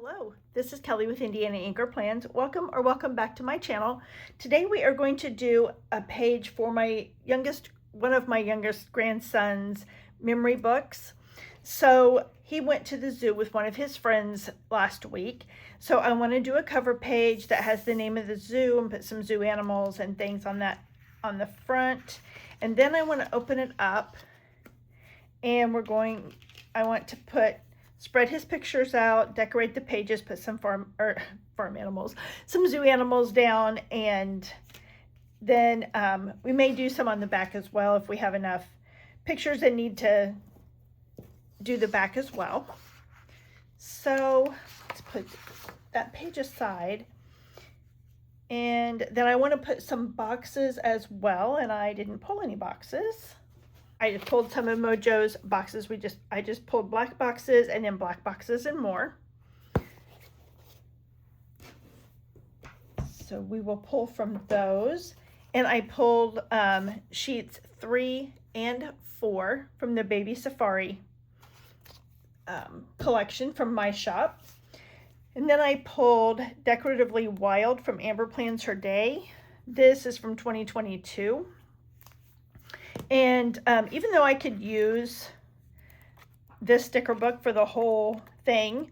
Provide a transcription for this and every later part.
Hello, this is Kelly with Indiana Anchor Plans. Welcome back to my channel. Today we are going to do a page for one of my youngest grandson's memory books. So he went to the zoo with one of his friends last week. So I want to do a cover page that has the name of the zoo and put some zoo animals and things on on the front. And then I want to open it up and I want to spread his pictures out, decorate the pages, put some farm animals, some zoo animals down, and then we may do some on the back as well if we have enough pictures that need to do the back as well. So let's put that page aside. And then I want to put some boxes as well, and I didn't pull any boxes. I just pulled some of Mojo's boxes. I just pulled black boxes and then black boxes and more. So we will pull from those. And I pulled sheets 3 and 4 from the Baby Safari collection from my shop. And then I pulled Decoratively Wild from Amber Plans Her Day. This is from 2022. And even though I could use this sticker book for the whole thing,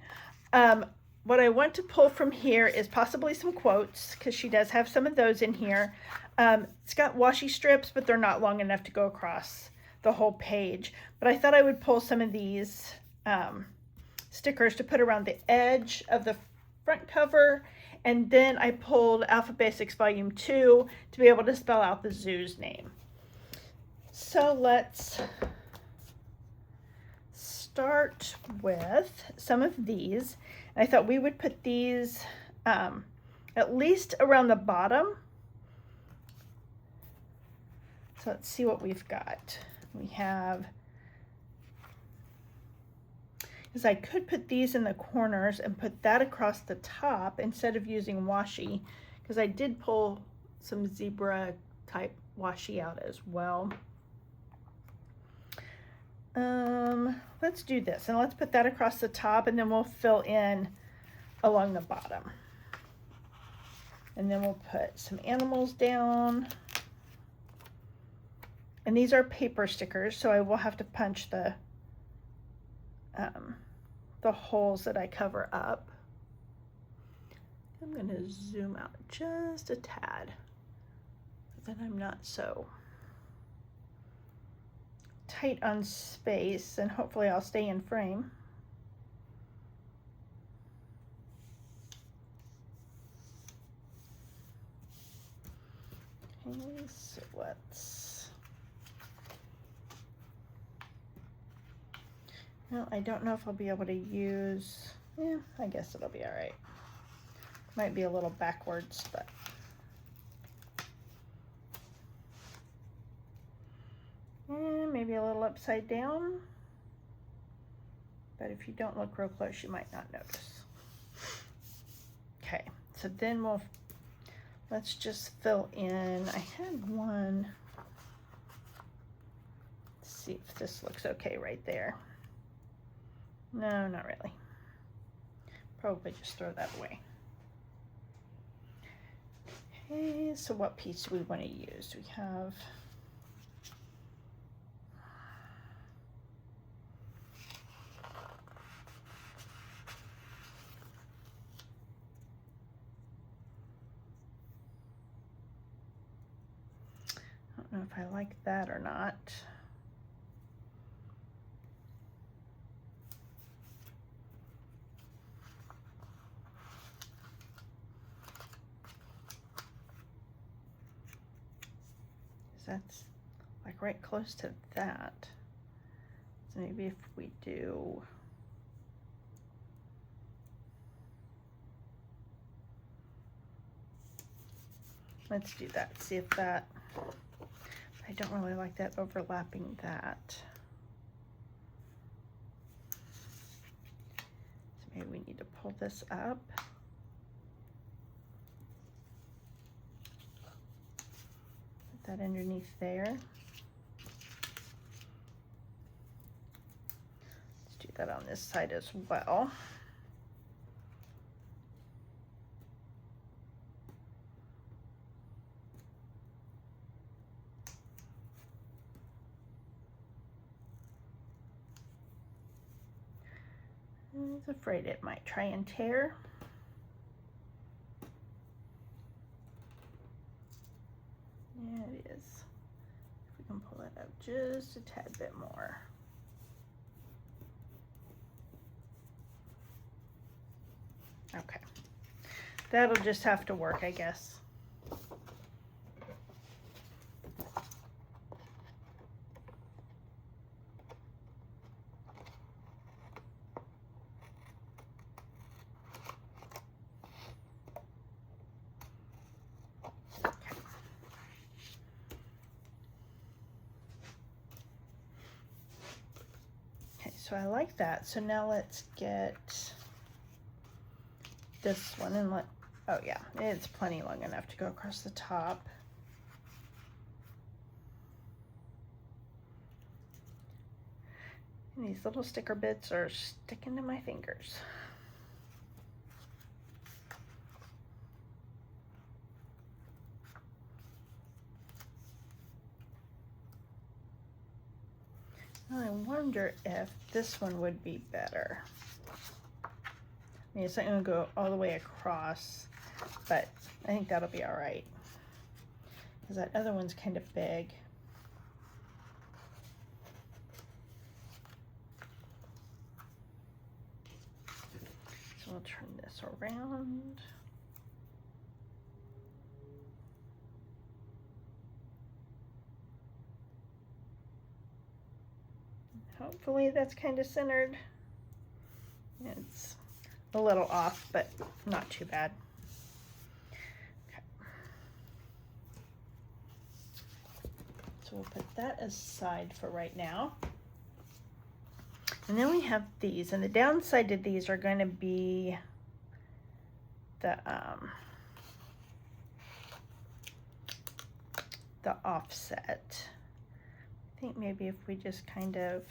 what I want to pull from here is possibly some quotes, because she does have some of those in here. It's got washi strips, but they're not long enough to go across the whole page. But I thought I would pull some of these stickers to put around the edge of the front cover. And then I pulled Alpha Basics Volume 2 to be able to spell out the zoo's name. So let's start with some of these. I thought we would put these at least around the bottom. So let's see what we've got. We have, because I could put these in the corners and put that across the top instead of using washi, because I did pull some zebra type washi out as well. Let's do this, and let's put that across the top, and then we'll fill in along the bottom. And then we'll put some animals down. And these are paper stickers, so I will have to punch the holes that I cover up. I'm going to zoom out just a tad, then I'm not so tight on space, and hopefully I'll stay in frame. Okay, so well, I don't know if I'll be able to use, I guess it'll be all right. Might be a little backwards, but maybe a little upside down, but if you don't look real close, you might not notice. Okay, so then let's just fill in. I had one. Let's see if this looks okay right there. No, not really. Probably just throw that away. Okay, so what piece do we want to use? We have I don't know if I like that or not. That's like right close to that. So maybe if we do let's do that. See if that, I don't really like that overlapping that. So maybe we need to pull this up. Put that underneath there. Let's do that on this side as well. I was afraid it might try and tear. Yeah, it is. If we can pull it up just a tad bit more. Okay. That'll just have to work, I guess. So I like that. So now let's get this one and oh yeah, it's plenty long enough to go across the top. And these little sticker bits are sticking to my fingers. I wonder if this one would be better. I mean, it's not going to go all the way across, but I think that'll be all right. Because that other one's kind of big. So we'll turn this around. Hopefully that's kind of centered. It's a little off, but not too bad. Okay. So we'll put that aside for right now. And then we have these, and the downside to these are going to be the offset. I think maybe if we just kind of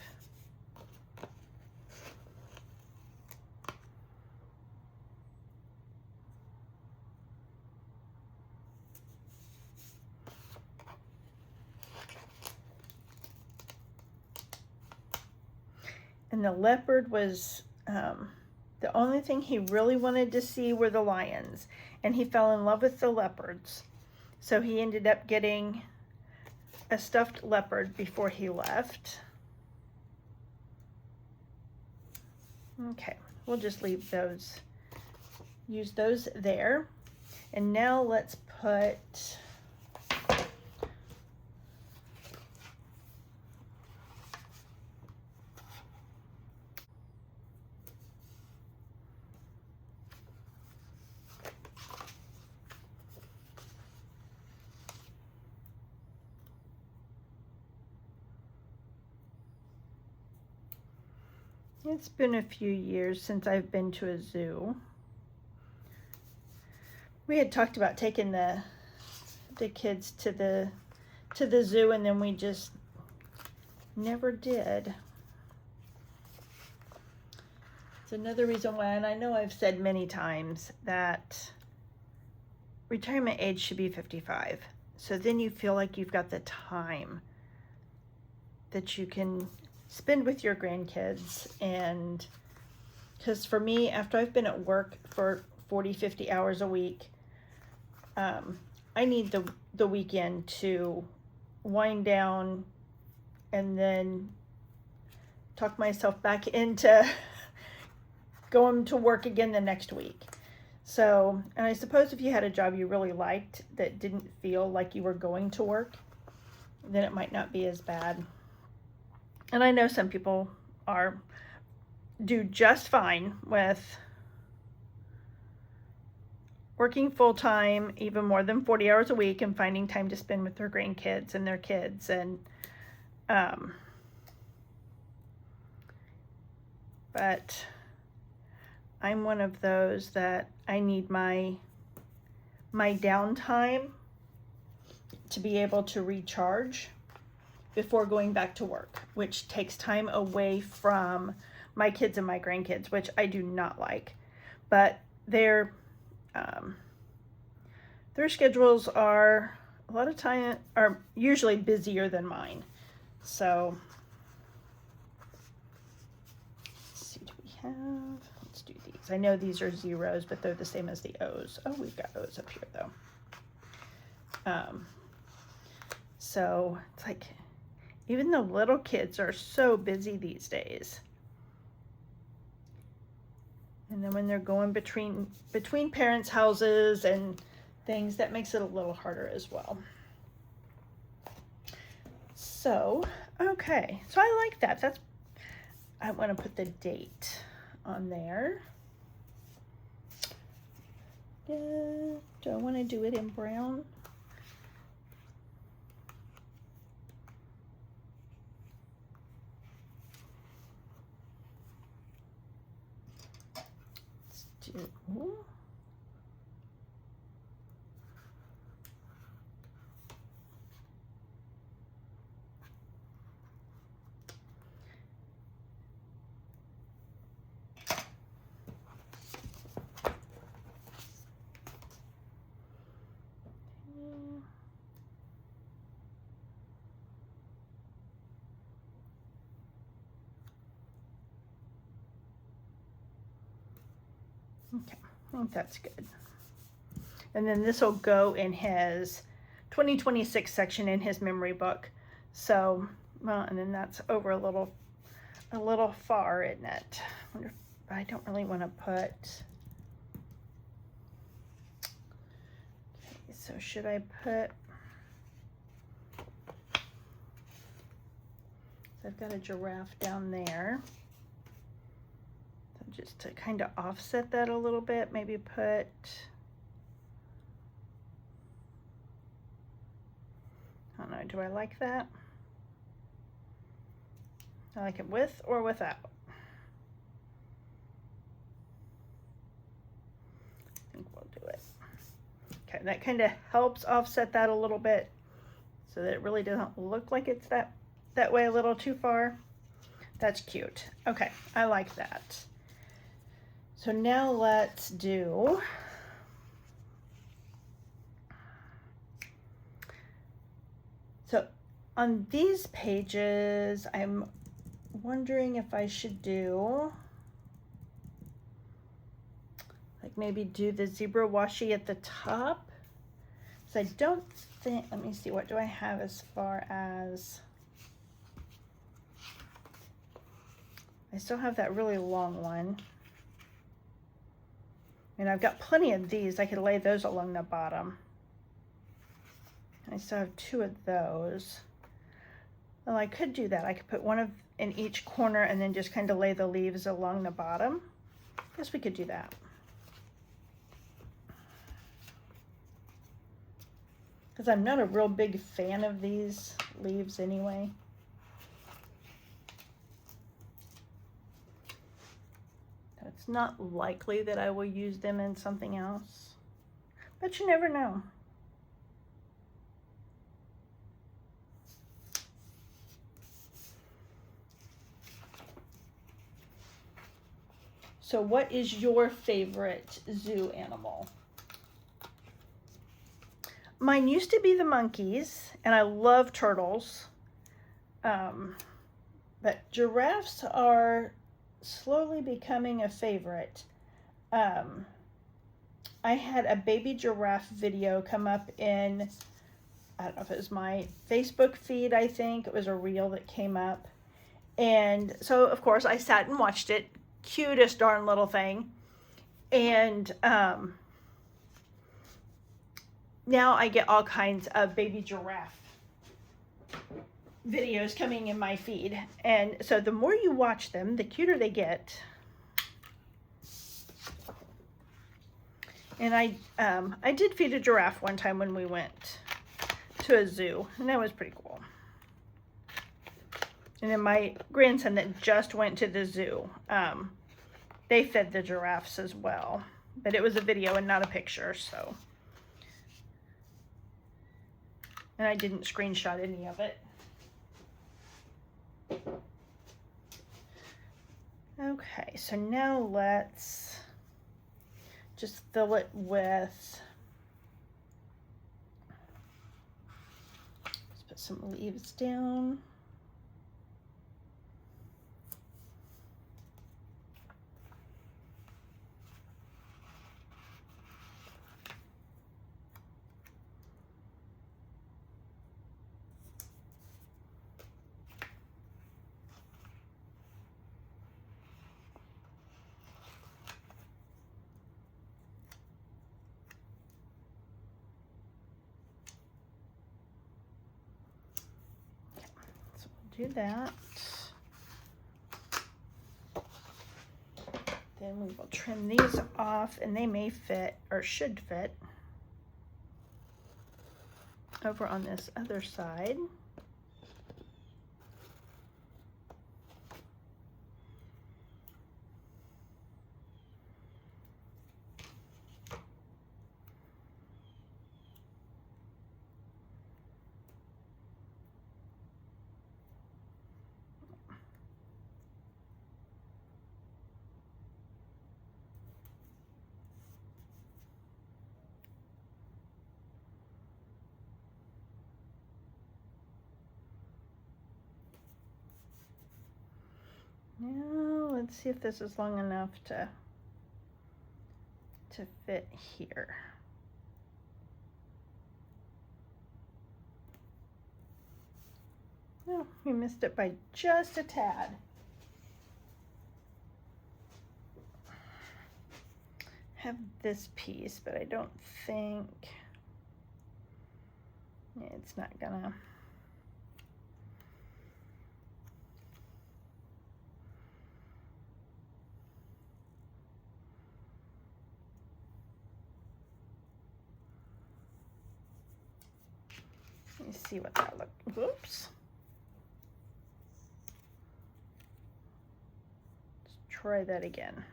and the leopard was the only thing he really wanted to see were the lions, and he fell in love with the leopards. So he ended up getting a stuffed leopard before he left. Okay, we'll just leave those, use those there. And now let's put it's been a few years since I've been to a zoo. We had talked about taking the kids to the zoo, and then we just never did. It's another reason why, and I know I've said many times that retirement age should be 55. So then you feel like you've got the time that you can spend with your grandkids. And because for me, after I've been at work for 40, 50 hours a week, I need the weekend to wind down and then talk myself back into going to work again the next week. So, and I suppose if you had a job you really liked that didn't feel like you were going to work, then it might not be as bad. And I know some people do just fine with working full-time, even more than 40 hours a week, and finding time to spend with their grandkids and their kids. And but I'm one of those that I need my downtime to be able to recharge before going back to work, which takes time away from my kids and my grandkids, which I do not like. But their schedules are a lot of time are usually busier than mine. So let's see, do we have? Let's do these. I know these are zeros, but they're the same as the O's. Oh, we've got O's up here though. So it's like, even the little kids are so busy these days. And then when they're going between parents' houses and things, that makes it a little harder as well. So, okay, so I like that. I want to put the date on there. Do I want to do it in brown? Let's do. Okay, I think that's good. And then this will go in his 2026 section in his memory book. So, well, and then that's over a little far, isn't it? I don't really want to put. Okay, so should I put? So I've got a giraffe down there. So just to kind of offset that a little bit, maybe put. I don't know, do I like that? I like it with or without. I think we'll do it. Okay, that kind of helps offset that a little bit so that it really doesn't look like it's that way a little too far. That's cute. Okay, I like that. So now let's do on these pages, I'm wondering if I should do, like maybe do the zebra washi at the top. So I don't think, let me see, what do I have as far as, I still have that really long one. And I've got plenty of these. I could lay those along the bottom. I still have 2 of those. Well, I could do that. I could put one in each corner and then just kind of lay the leaves along the bottom. I guess we could do that. Because I'm not a real big fan of these leaves anyway. It's not likely that I will use them in something else, but you never know. So what is your favorite zoo animal? Mine used to be the monkeys, and I love turtles. But giraffes are slowly becoming a favorite. I had a baby giraffe video come up in, I don't know if it was my Facebook feed, I think. It was a reel that came up. And so, of course, I sat and watched it. Cutest darn little thing. And now I get all kinds of baby giraffe videos coming in my feed. And so the more you watch them, the cuter they get. And I did feed a giraffe one time when we went to a zoo, and that was pretty cool. And then my grandson that just went to the zoo, they fed the giraffes as well. But it was a video and not a picture, so. And I didn't screenshot any of it. Okay, so now let's just fill it with, let's put some leaves down. do that. Then we will trim these off, and they may fit, or should fit, over on this other side. Now let's see if this is long enough to fit here. Oh, we missed it by just a tad. Have this piece, but I don't think it's not gonna. Let me see what that looks. Whoops. Let's try that again.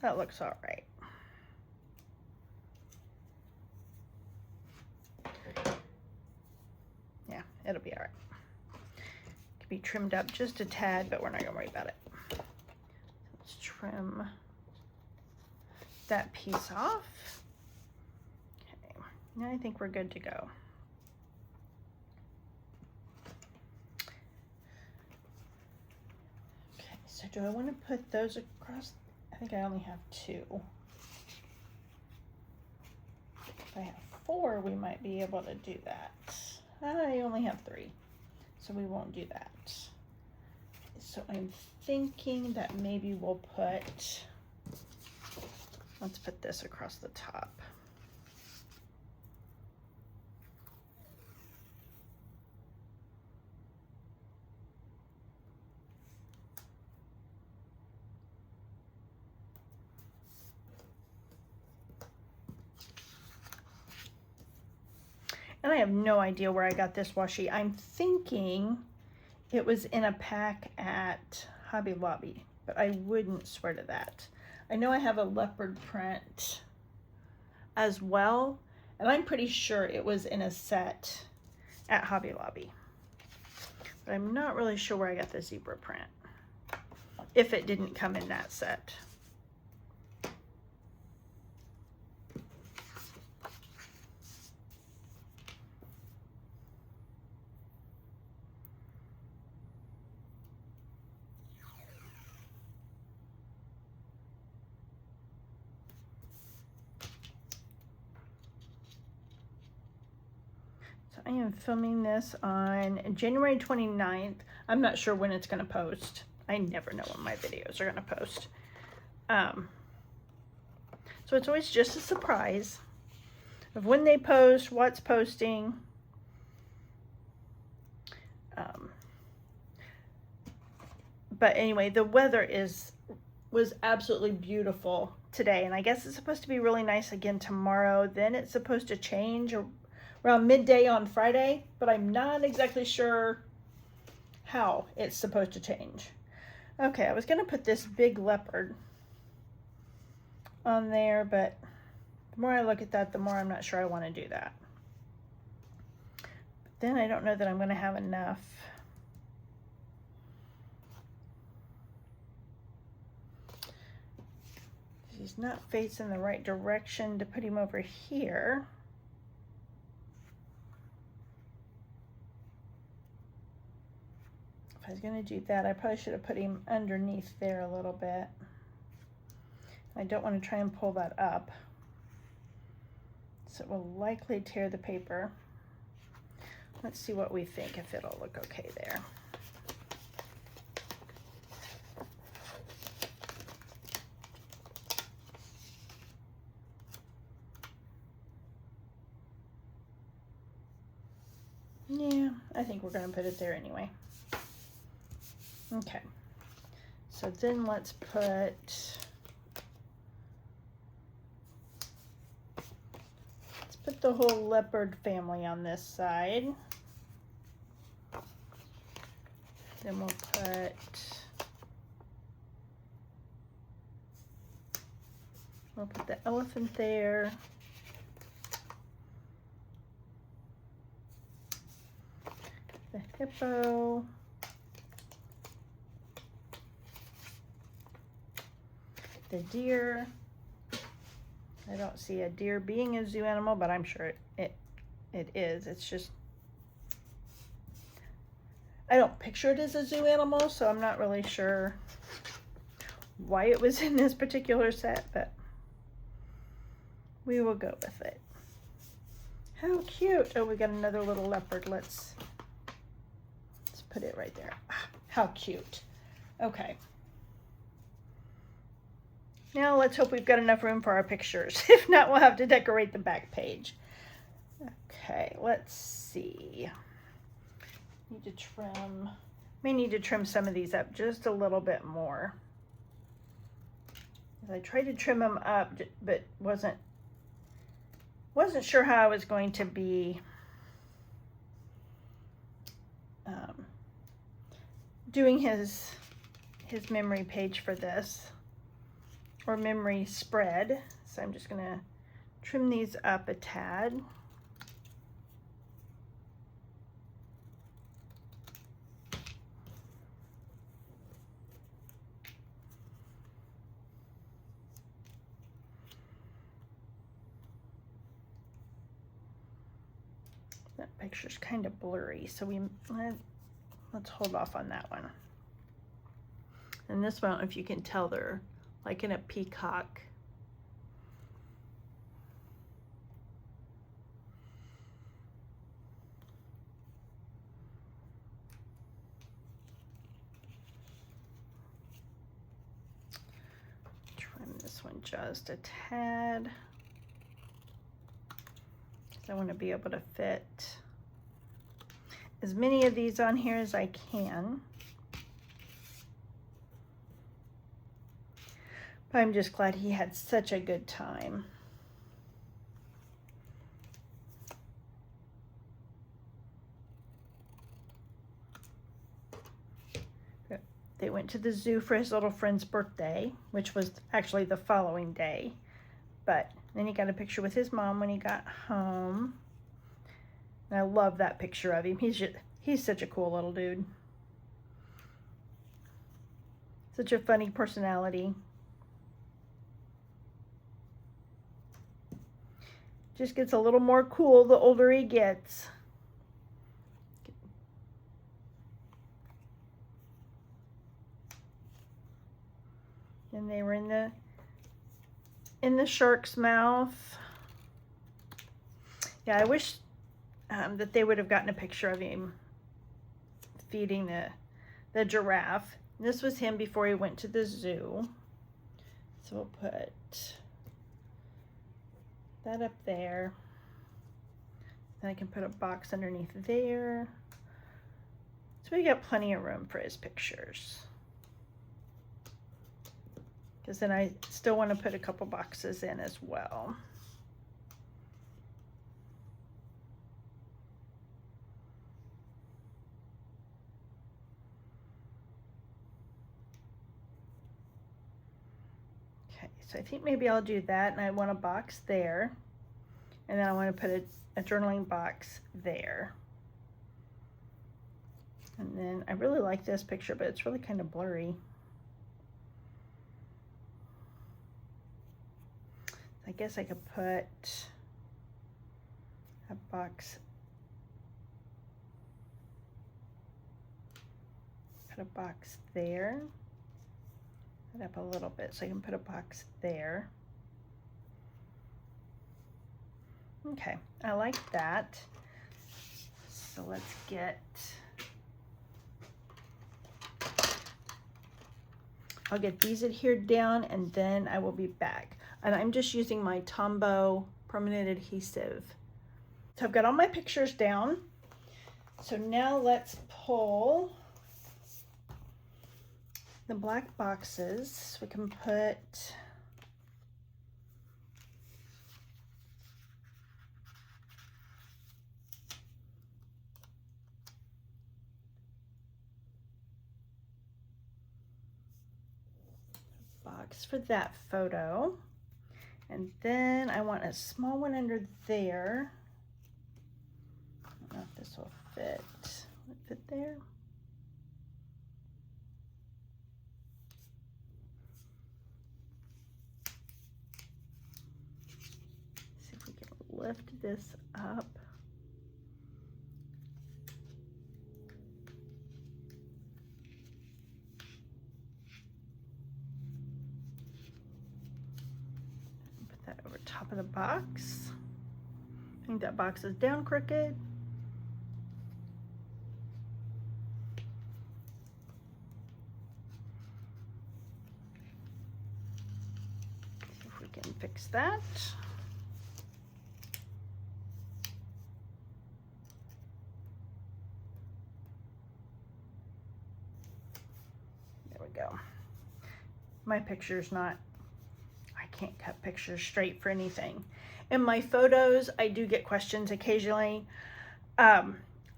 That looks all right. Yeah, it'll be all right. Could be trimmed up just a tad, but we're not gonna worry about it. Let's trim that piece off. Okay, now I think we're good to go. Okay, so do I want to put those across? I think I only have 2. If I have 4, we might be able to do that. I only have 3, so we won't do that. So I'm thinking that maybe we'll put, let's put this across the top. And I have no idea where I got this washi. I'm thinking it was in a pack at Hobby Lobby, but I wouldn't swear to that. I know I have a leopard print as well, and I'm pretty sure it was in a set at Hobby Lobby. But I'm not really sure where I got the zebra print, if it didn't come in that set. I am filming this on January 29th. I'm not sure when it's going to post. I never know when my videos are going to post. So it's always just a surprise of when they post, what's posting. But anyway, the weather was absolutely beautiful today, and I guess it's supposed to be really nice again tomorrow. Then it's supposed to change around midday on Friday, but I'm not exactly sure how it's supposed to change. Okay, I was gonna put this big leopard on there, but the more I look at that, the more I'm not sure I want to do that. But then I don't know that I'm gonna have enough. He's not facing the right direction to put him over here. If I was going to do that, I probably should have put him underneath there a little bit. I don't want to try and pull that up so it will likely tear the paper. Let's see what we think, if it'll look okay there. Yeah, I think we're going to put it there anyway. Okay, so then let's put the whole leopard family on this side. Then we'll put the elephant there. The hippo. The deer. I don't see a deer being a zoo animal, but I'm sure it is. It's just, I don't picture it as a zoo animal, so I'm not really sure why it was in this particular set, but we will go with it. How cute. Oh, we got another little leopard. Let's put it right there. How cute. Okay. Now let's hope we've got enough room for our pictures. If not, we'll have to decorate the back page. Okay, let's see. Need to trim. May need to trim some of these up just a little bit more. I tried to trim them up, but wasn't sure how I was going to be doing his memory page for this, or memory spread. So I'm just gonna trim these up a tad. That picture's kind of blurry, so let's hold off on that one. And this one, if you can tell, they're like in a peacock. Trim this one just a tad. I want to be able to fit as many of these on here as I can. But I'm just glad he had such a good time. They went to the zoo for his little friend's birthday, which was actually the following day. But then he got a picture with his mom when he got home. And I love that picture of him. He's such a cool little dude. Such a funny personality. Just gets a little more cool the older he gets. And they were in the shark's mouth. Yeah, I wish that they would have gotten a picture of him feeding the giraffe. And this was him before he went to the zoo. So we'll put that up there. Then I can put a box underneath there. So we got plenty of room for his pictures. Because then I still want to put a couple boxes in as well. Okay, so I think maybe I'll do that, and I want a box there. And then I want to put a journaling box there. And then I really like this picture, but it's really kind of blurry. I guess I could put a box, there, put up a little bit so I can put a box there. Okay, I like that. So let's I'll get these adhered down and then I will be back. And I'm just using my Tombow permanent adhesive. So I've got all my pictures down. So now let's pull the black boxes so we can put box for that photo. And then I want a small one under there. I don't know if this will fit. Will it fit there? See if we can lift this up. Put that over top of the box. I think that box is down crooked. See if we can fix that. There we go. My picture's not, I can't cut pictures straight for anything. In my photos, I do get questions occasionally. I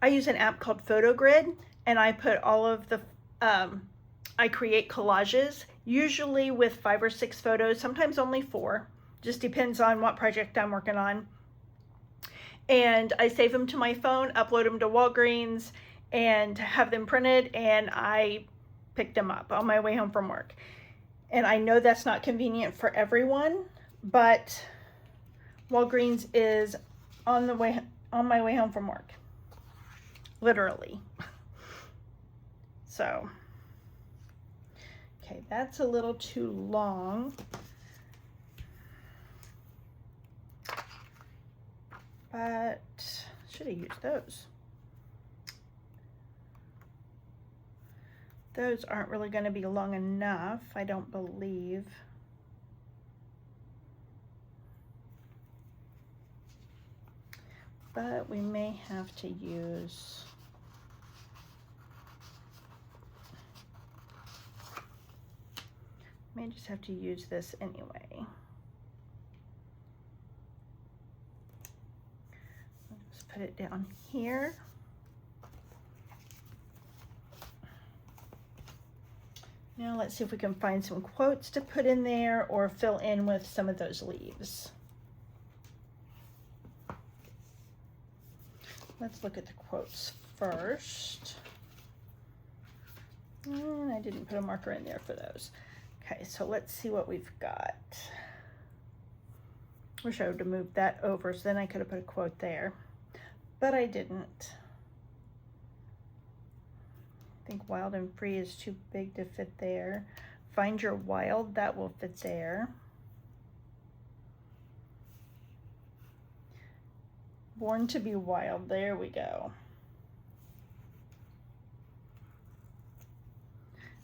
use an app called PhotoGrid, and I put all of the, I create collages, usually with 5 or 6 photos, sometimes only 4. Just depends on what project I'm working on. And I save them to my phone, upload them to Walgreens, and have them printed, and I pick them up on my way home from work. And I know that's not convenient for everyone, but Walgreens is on my way home from work, literally. So, okay, that's a little too long, but should have used those. Those aren't really going to be long enough, I don't believe. But we may have to use just have to use this anyway. I'll just put it down here. Now let's see if we can find some quotes to put in there or fill in with some of those leaves. Let's look at the quotes first. And I didn't put a marker in there for those. Okay, so let's see what we've got. Wish I would have moved that over so then I could have put a quote there, but I didn't. I think wild and free is too big to fit there. Find your wild, that will fit there. Born to be wild, there we go.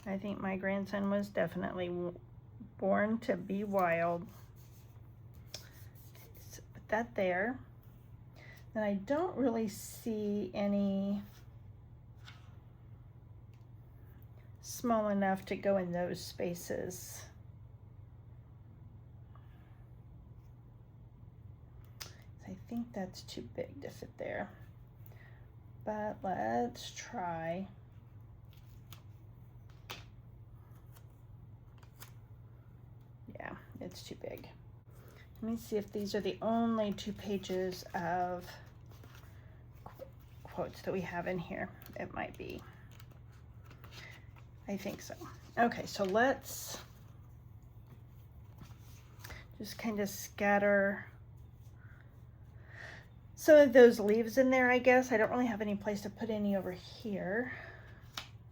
I think my grandson was definitely born to be wild. So put that there. And I don't really see any small enough to go in those spaces. I think that's too big to fit there, but let's try. Yeah, it's too big. Let me see if these are the only 2 pages of quotes that we have in here. It might be. I think so. Okay, so let's just kind of scatter some of those leaves in there, I guess. I don't really have any place to put any over here.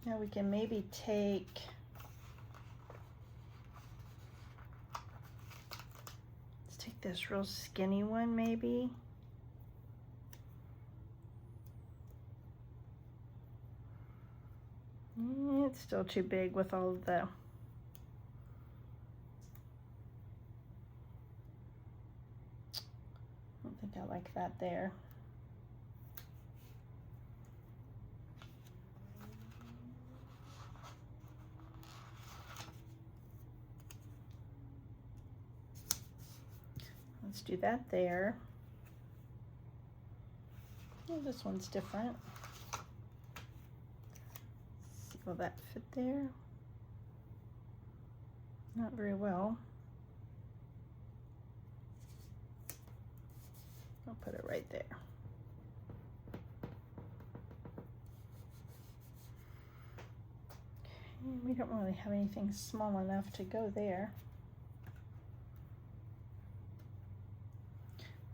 Now we can maybe take, let's take this real skinny one maybe. It's still too big with all of the I don't think I like that there. Let's do that there. Oh, this one's different. Let's see, will that fit there? Not very well. I'll put it right there. Okay, we don't really have anything small enough to go there.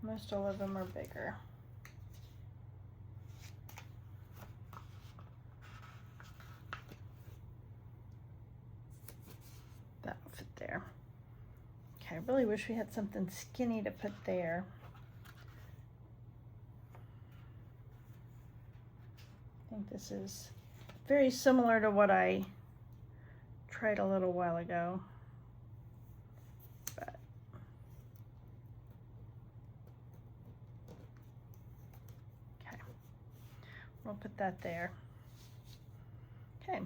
Most all of them are bigger. That'll fit there. Okay, I really wish we had something skinny to put there. I think this is very similar to what I tried a little while ago. But okay, we'll put that there. Okay,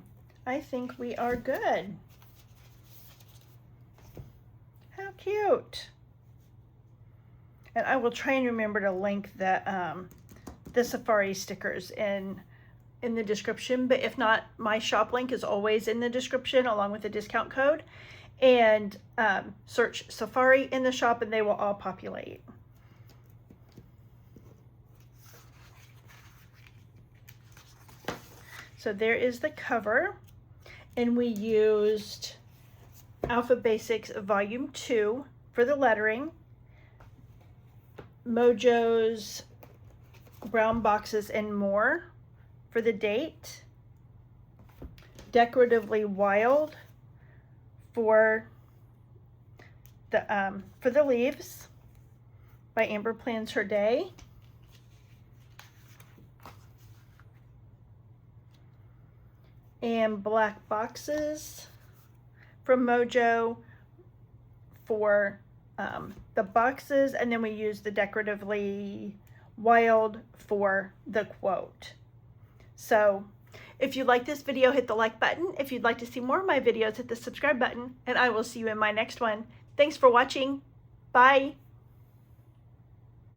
I think we are good. How cute. And I will try and remember to link the Safari stickers in the description, but if not, my shop link is always in the description along with the discount code, and search Safari in the shop and they will all populate. So there is the cover, and we used Alpha Basics Volume 2 for the lettering, Mojo's Brown Boxes and More for the date, Decoratively Wild for the leaves by Amber Plans Her Day, and Black Boxes from Mojo for the boxes, and then we use the Decoratively Wild for the quote. So if you like this video, hit the like button. If you'd like to see more of my videos, hit the subscribe button, and I will see you in my next one. Thanks for watching. Bye.